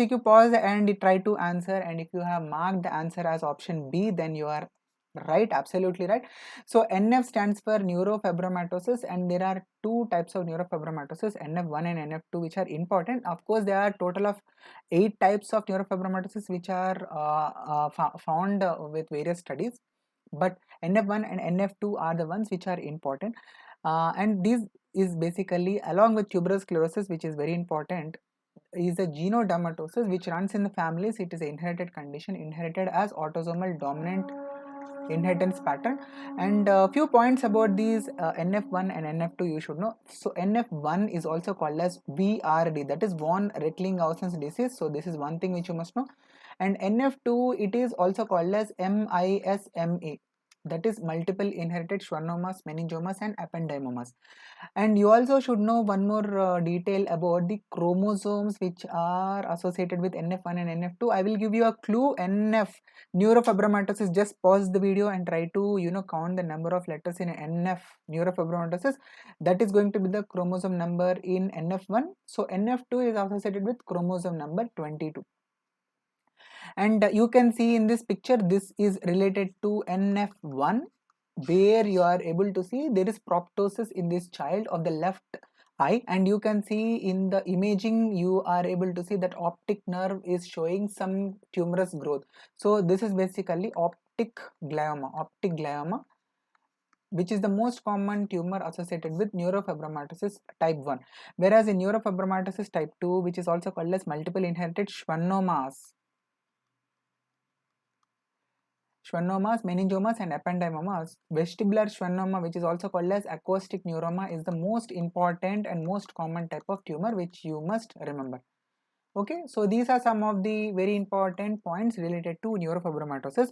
MCQ, pause and try to answer, and if you have marked the answer as option B, then you are right, absolutely right. So NF stands for neurofibromatosis, and there are two types of neurofibromatosis, NF1 and NF2, which are important. Of course, there are total of 8 types of neurofibromatosis which are found with various studies, but NF1 and NF2 are the ones which are important. And this is basically, along with tuberous sclerosis, which is very important, is a genodermatosis which runs in the families. It is an inherited condition, inherited as autosomal dominant inheritance pattern. And a few points about these NF1 and NF2 you should know. So NF1 is also called as VRD, that is von Recklinghausens disease. So this is one thing which you must know. And NF2, it is also called as MISMA, that is multiple inherited schwannomas, meningomas and ependymomas. And you also should know one more detail about the chromosomes which are associated with NF1 and NF2. I will give you a clue. NF, neurofibromatosis, just pause the video and try to count the number of letters in NF, neurofibromatosis. That is going to be the chromosome number in NF1. So NF2 is associated with chromosome number 22. And you can see in this picture, this is related to NF1, where you are able to see there is proptosis in this child of the left eye, and you can see in the imaging, you are able to see that optic nerve is showing some tumorous growth. So this is basically optic glioma, which is the most common tumor associated with neurofibromatosis type 1. Whereas in neurofibromatosis type 2, which is also called as multiple inherited schwannomas, meningomas and ependymomas, vestibular schwannoma, which is also called as acoustic neuroma, is the most important and most common type of tumor which you must remember. Okay, so these are some of the very important points related to neurofibromatosis,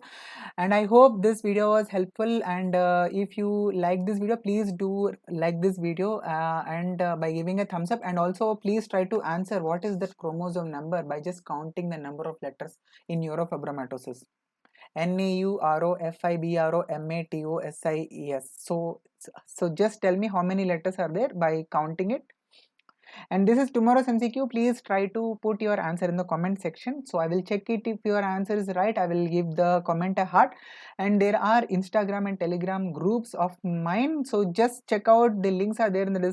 and I hope this video was helpful. And if you like this video, please do like this video and by giving a thumbs up, and also please try to answer what is the chromosome number by just counting the number of letters in neurofibromatosis. NEUROFIBROMATOSIES. So just tell me how many letters are there by counting it. And this is tomorrow's MCQ. Please try to put your answer in the comment section. So I will check it. If your answer is right, I will give the comment a heart. And there are Instagram and Telegram groups of mine. So just check out, the links are there in the description.